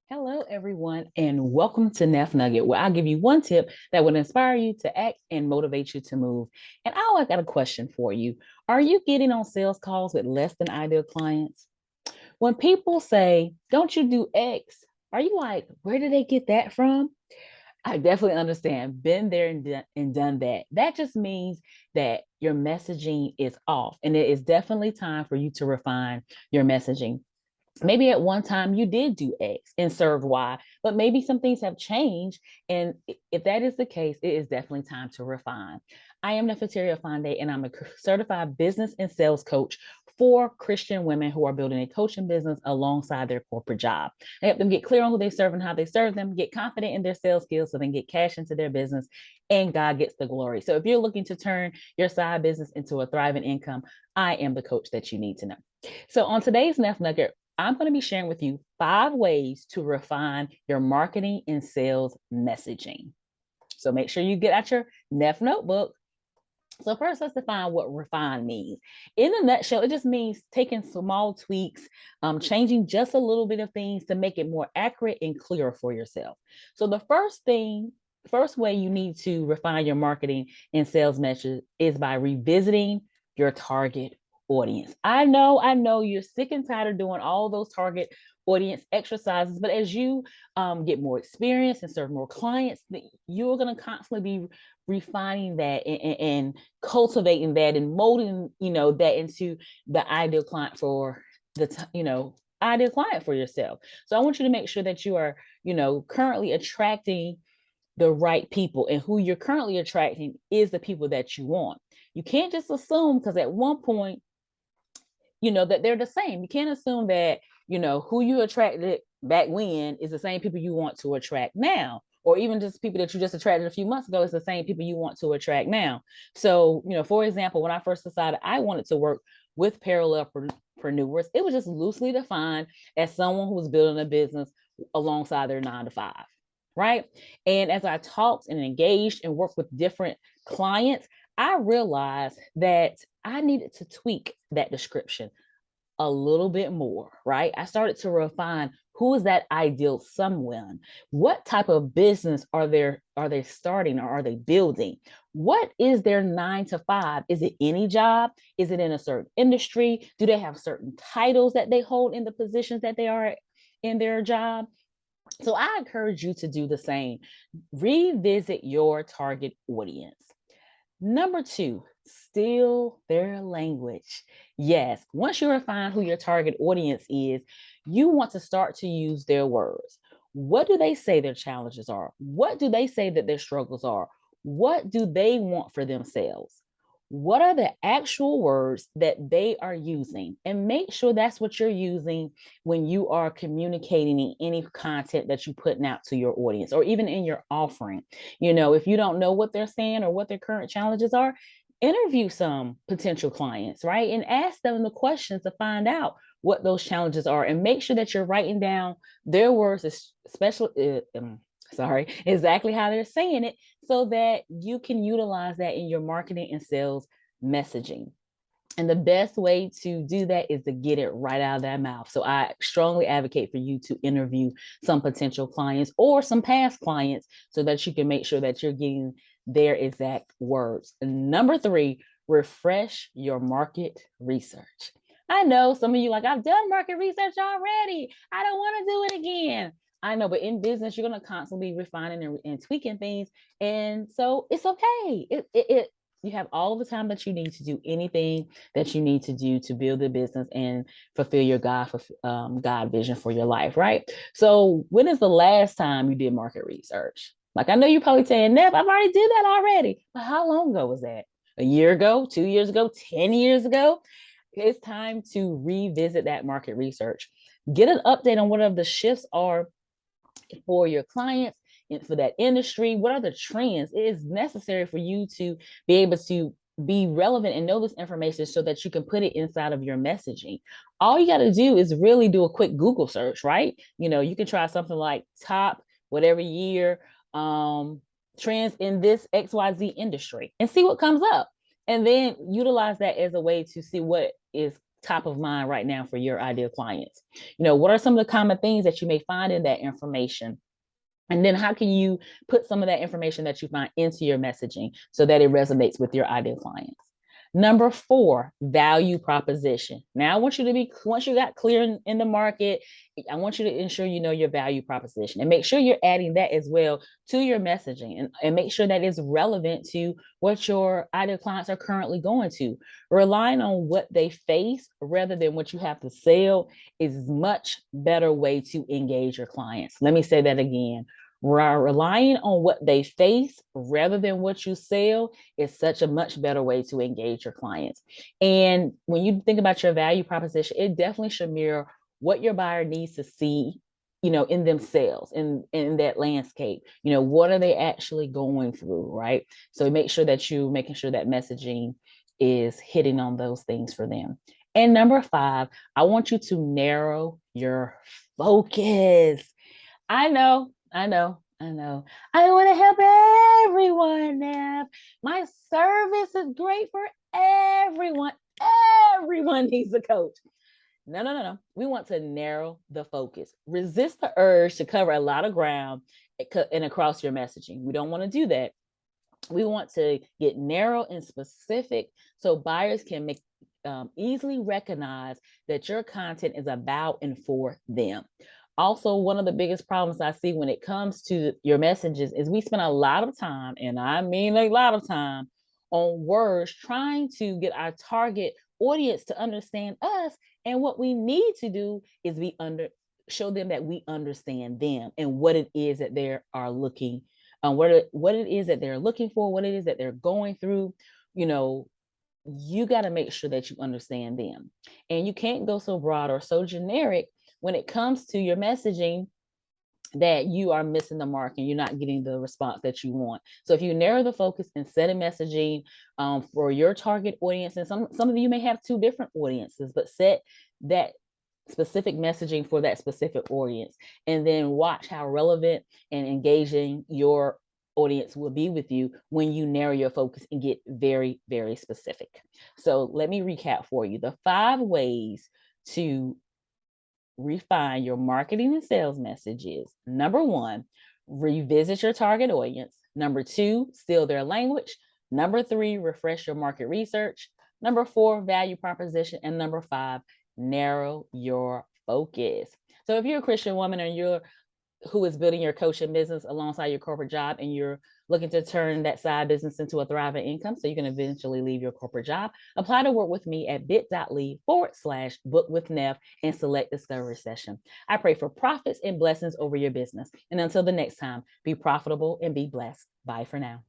Hello, everyone, and welcome to Nef Nugget, where I'll give you one tip that would inspire you to act and motivate you to move. And I got a question for you. Are you getting on sales calls with less than ideal clients? When people say, don't you do X? Are you like, where did they get that from? I definitely understand. Been there and done that. That just means that your messaging is off, and it is definitely time for you to refine your messaging. Maybe at one time you did do X and served Y, but maybe some things have changed. And if that is the case, it is definitely time to refine. I am Nefateria Fonda, and I'm a certified business and sales coach for Christian women who are building a coaching business alongside their corporate job. I help them get clear on who they serve and how they serve them, get confident in their sales skills so they can get cash into their business, and God gets the glory. So if you're looking to turn your side business into a thriving income, I am the coach that you need to know. So on today's Nef Nugget, I'm going to be sharing with you 5 ways to refine your marketing and sales messaging. So make sure you get out your Nef notebook. So first, let's define what refine means. In a nutshell, it just means taking small tweaks, changing just a little bit of things to make it more accurate and clearer for yourself. So the first way you need to refine your marketing and sales message is by revisiting your target audience. I know you're sick and tired of doing all those target audience exercises, but as you get more experience and serve more clients, you're going to constantly be refining that and cultivating that and molding that into the ideal client for ideal client for yourself. So I want you to make sure that you are currently attracting the right people, and who you're currently attracting is the people that you want. You can't just assume, because at one point that they're the same. You can't assume that who you attracted back when is the same people you want to attract now, or even just people that you just attracted a few months ago is the same people you want to attract now. So for example, when I first decided I wanted to work with parallel-preneurs, it was just loosely defined as someone who was building a business alongside their 9 to 5, right? And as I talked and engaged and worked with different clients, I realized that I needed to tweak that description a little bit more, right? I started to refine who is that ideal someone? What type of business are they starting, or are they building? What is their 9 to 5? Is it any job? Is it in a certain industry? Do they have certain titles that they hold in the positions that they are in their job? So I encourage you to do the same. Revisit your target audience. Number 2, steal their language. Yes, once you refine who your target audience is, you want to start to use their words. What do they say their challenges are? What do they say that their struggles are? What do they want for themselves? What are the actual words that they are using? And make sure that's what you're using when you are communicating in any content that you're putting out to your audience, or even in your offering. If you don't know what they're saying or what their current challenges are, interview some potential clients, right? And ask them the questions to find out what those challenges are, and make sure that you're writing down their words, especially exactly how they're saying it, so that you can utilize that in your marketing and sales messaging. And the best way to do that is to get it right out of their mouth. So I strongly advocate for you to interview some potential clients or some past clients so that you can make sure that you're getting their exact words. And number 3, refresh your market research. I know some of you like, I've done market research already. I don't want to do it again. I know, but in business, you're going to constantly be refining and tweaking things. And so it's okay. You have all the time that you need to do anything that you need to do to build a business and fulfill your God vision for your life, right? So when is the last time you did market research? Like, I know you're probably saying, Nef, I've already did that already. But how long ago was that? A year ago, 2 years ago, 10 years ago? It's time to revisit that market research. Get an update on whatever the shifts are for your clients and for that industry. What are the trends? It is necessary for you to be able to be relevant and know this information so that you can put it inside of your messaging. All you got to do is really do a quick Google search, right? You can try something like top whatever year trends in this XYZ industry and see what comes up. And then utilize that as a way to see what is top of mind right now for your ideal clients? What are some of the common things that you may find in that information? And then how can you put some of that information that you find into your messaging so that it resonates with your ideal clients? Number 4, value proposition. Now, I want you to be, once you got clear in the market, I want you to ensure you know your value proposition and make sure you're adding that as well to your messaging, and make sure that it's relevant to what your ideal clients are currently going to. Relying on what they face rather than what you have to sell is a much better way to engage your clients. Let me say that again. Relying on what they face rather than what you sell is such a much better way to engage your clients. And when you think about your value proposition, it definitely should mirror what your buyer needs to see, in themselves, in that landscape. What are they actually going through, right? So make sure that you're making sure that messaging is hitting on those things for them. And number 5, I want you to narrow your focus. I know. I want to help everyone, Nef. My service is great for everyone. Everyone needs a coach. No. We want to narrow the focus. Resist the urge to cover a lot of ground and across your messaging. We don't want to do that. We want to get narrow and specific so buyers can easily recognize that your content is about and for them. Also, one of the biggest problems I see when it comes to your messages is we spend a lot of time, and I mean a lot of time, on words trying to get our target audience to understand us. And what we need to do is show them that we understand them and what it is that they are looking, what it is that they're looking for, what it is that they're going through. You got to make sure that you understand them. And you can't go so broad or so generic when it comes to your messaging that you are missing the mark and you're not getting the response that you want. So if you narrow the focus and set a messaging for your target audience, and some of you may have 2 different audiences, but set that specific messaging for that specific audience, and then watch how relevant and engaging your audience will be with you when you narrow your focus and get very, very specific. So let me recap for you the 5 ways to refine your marketing and sales messages. Number 1, revisit your target audience. Number 2, steal their language. Number 3, refresh your market research. Number 4, value proposition. And number 5, narrow your focus. So if you're a Christian woman and who is building your coaching business alongside your corporate job, and you're looking to turn that side business into a thriving income so you can eventually leave your corporate job, apply to work with me at bit.ly/book with Nef and select discovery session. I pray for profits and blessings over your business. And until the next time, be profitable and be blessed. Bye for now.